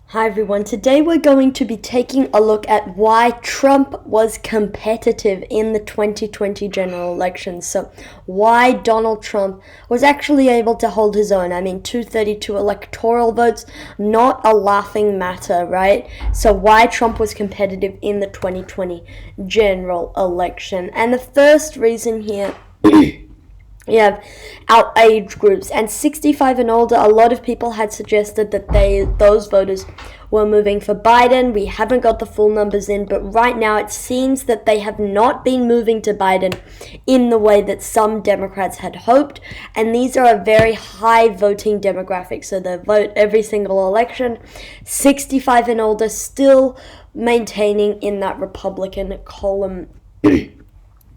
Hi everyone, today we're going to be taking a look at why Trump was competitive in the 2020 general election. So, why Donald Trump was actually able to hold his own. 232 electoral votes, not a laughing matter, right? So, why Trump was competitive in the 2020 general election. And the first reason here you have our age groups, and 65 and older. A lot of people had suggested that those voters were moving for Biden. We haven't got the full numbers in, but right now it seems that they have not been moving to Biden in the way that some Democrats had hoped, and these are a very high voting demographic, so they vote every single election. 65 and older still maintaining in that Republican column.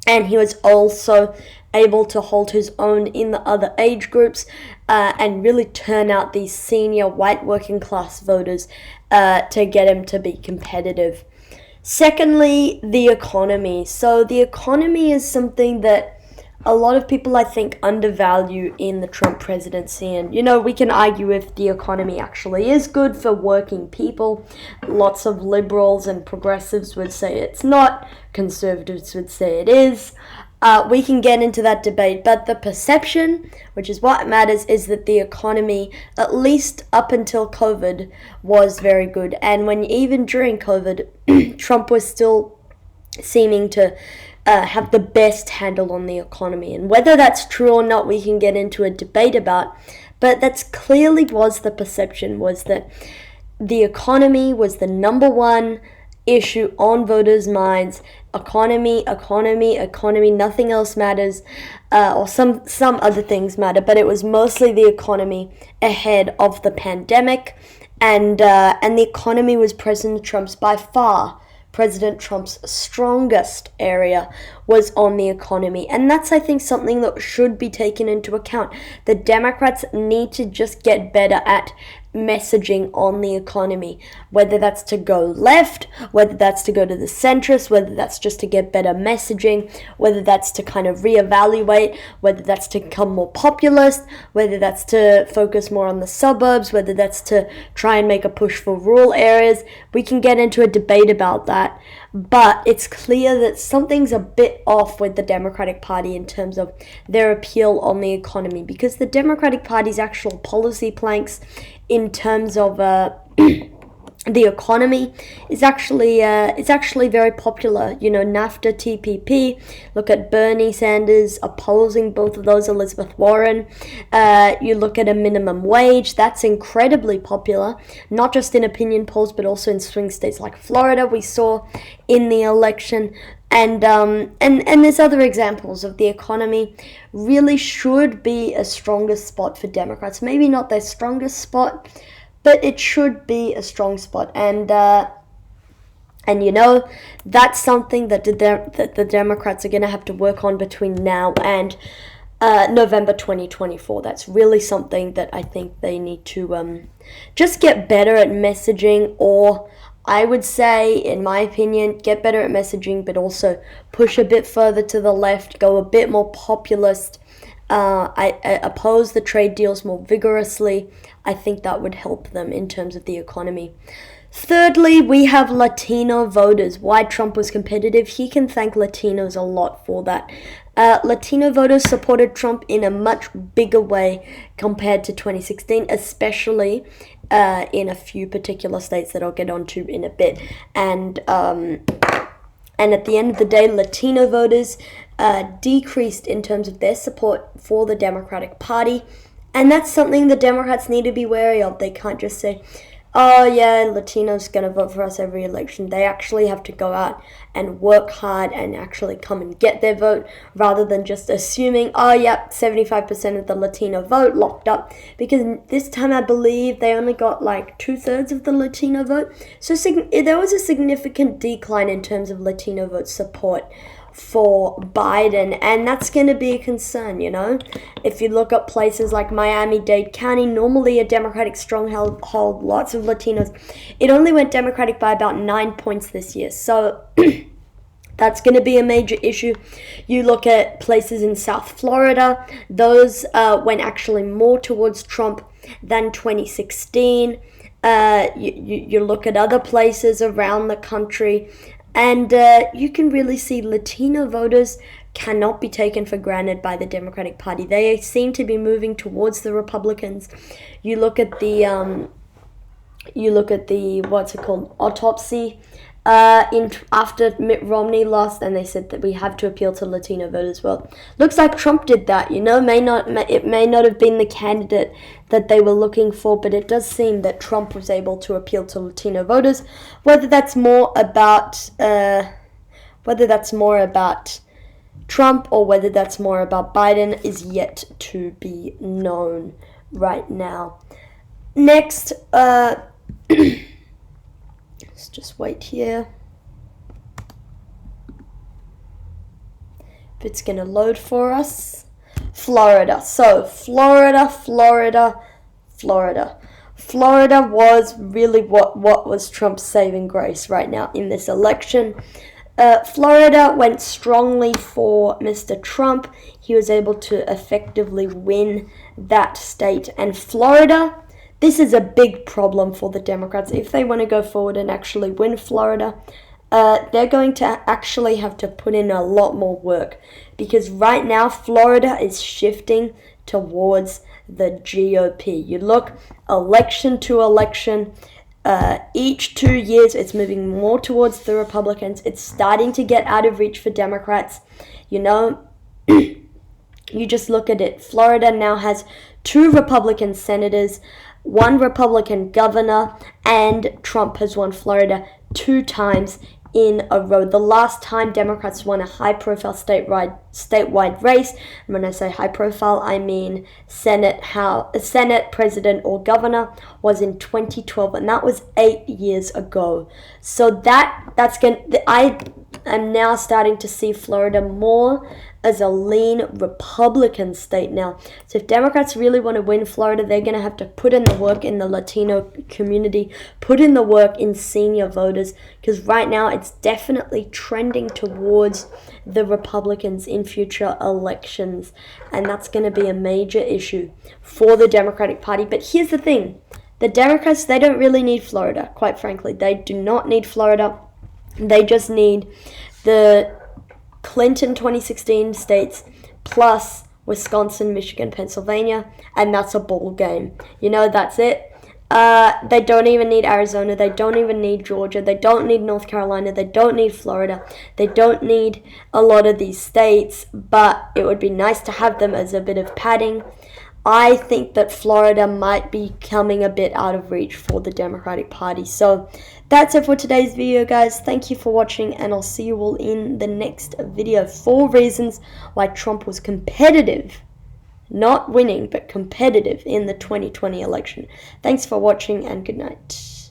And he was also able to hold his own in the other age groups and really turn out these senior white working class voters to get him to be competitive. Secondly, the economy. So the economy is something that a lot of people, I think, undervalue in the Trump presidency. And, we can argue if the economy actually is good for working people. Lots of liberals and progressives would say it's not. Conservatives would say it is. We can get into that debate, but the perception, which is what matters, is that the economy, at least up until COVID, was very good. And even during COVID, Trump was still seeming to have the best handle on the economy. And whether that's true or not, we can get into a debate about. But that's clearly was the perception, was that the economy was the number one issue on voters' minds. Economy, nothing else matters, or some other things matter, but it was mostly the economy ahead of the pandemic, and the economy was President Trump's strongest area was on the economy. And that's, I think, something that should be taken into account. The Democrats need to just get better at messaging on the economy, whether that's to go left, whether that's to go to the centrist, whether that's just to get better messaging, whether that's to kind of reevaluate, whether that's to become more populist, whether that's to focus more on the suburbs, whether that's to try and make a push for rural areas. We can get into a debate about that, but it's clear that something's a bit off with the Democratic Party in terms of their appeal on the economy, because the Democratic Party's actual policy planks in terms of the economy is actually very popular. NAFTA, TPP. Look at Bernie Sanders opposing both of those. Elizabeth Warren. You look at a minimum wage. That's incredibly popular, not just in opinion polls, but also in swing states like Florida. We saw in the election. And there's other examples of the economy really should be a stronger spot for Democrats. Maybe not their strongest spot, but it should be a strong spot. And that's something that the Democrats are going to have to work on between now and November 2024. That's really something that I think they need to just get better at messaging, or I would say, in my opinion, get better at messaging, but also push a bit further to the left, go a bit more populist. I oppose the trade deals more vigorously. I think that would help them in terms of the economy. Thirdly, we have Latino voters. Why Trump was competitive, he can thank Latinos a lot for that. Latino voters supported Trump in a much bigger way compared to 2016, especially in a few particular states that I'll get onto in a bit. And at the end of the day, Latino voters decreased in terms of their support for the Democratic Party. And that's something the Democrats need to be wary of. They can't just say, oh yeah, Latinos going to vote for us every election. They actually have to go out and work hard and actually come and get their vote, rather than just assuming, oh yeah, 75% of the Latino vote locked up. Because this time I believe they only got like 2/3 of the Latino vote. So there was a significant decline in terms of Latino vote support for Biden, and that's going to be a concern. If you look at places like Miami-Dade County, normally a Democratic stronghold, lots of Latinos, it only went Democratic by about 9 points this year, so that's going to be a major issue. You look at places in South Florida, those went actually more towards Trump than 2016. You look at other places around the country, and you can really see Latino voters cannot be taken for granted by the Democratic Party. They seem to be moving towards the Republicans. You look at the what's it called, autopsy after Mitt Romney lost, and they said that we have to appeal to Latino voters. Well, looks like Trump did that. It may not have been the candidate that they were looking for, but it does seem that Trump was able to appeal to Latino voters. Whether that's more about Trump or whether that's more about Biden is yet to be known right now. Next, let's just wait here. If it's going to load for us. Florida. So, Florida was really what was Trump's saving grace right now in this election. Florida went strongly for Mr. Trump. He was able to effectively win that state. And Florida, this is a big problem for the Democrats. If they want to go forward and actually win Florida, they're going to actually have to put in a lot more work, because right now Florida is shifting towards the GOP. You look election to election, each 2 years it's moving more towards the Republicans. It's starting to get out of reach for Democrats. You just look at it. Florida now has 2 Republican senators, 1 Republican governor, and Trump has won Florida 2 times in a row. The last time Democrats won a high-profile statewide race, and when I say high-profile, I mean Senate, President, or Governor, was in 2012, and that was 8 years ago. So I'm now starting to see Florida more as a lean Republican state now. So if Democrats really want to win Florida, they're going to have to put in the work in the Latino community, put in the work in senior voters, because right now it's definitely trending towards the Republicans in future elections, and that's going to be a major issue for the Democratic Party. But here's the thing. The Democrats, they don't really need Florida, quite frankly. They do not need Florida. They just need the Clinton 2016 states plus Wisconsin, Michigan, Pennsylvania, and that's a ball game. That's it. They don't even need Arizona. They don't even need Georgia. They don't need North Carolina. They don't need Florida. They don't need a lot of these states, but it would be nice to have them as a bit of padding. I think that Florida might be coming a bit out of reach for the Democratic Party. So that's it for today's video, guys. Thank you for watching, and I'll see you all in the next video. 4 reasons why Trump was competitive, not winning, but competitive in the 2020 election. Thanks for watching, and good night.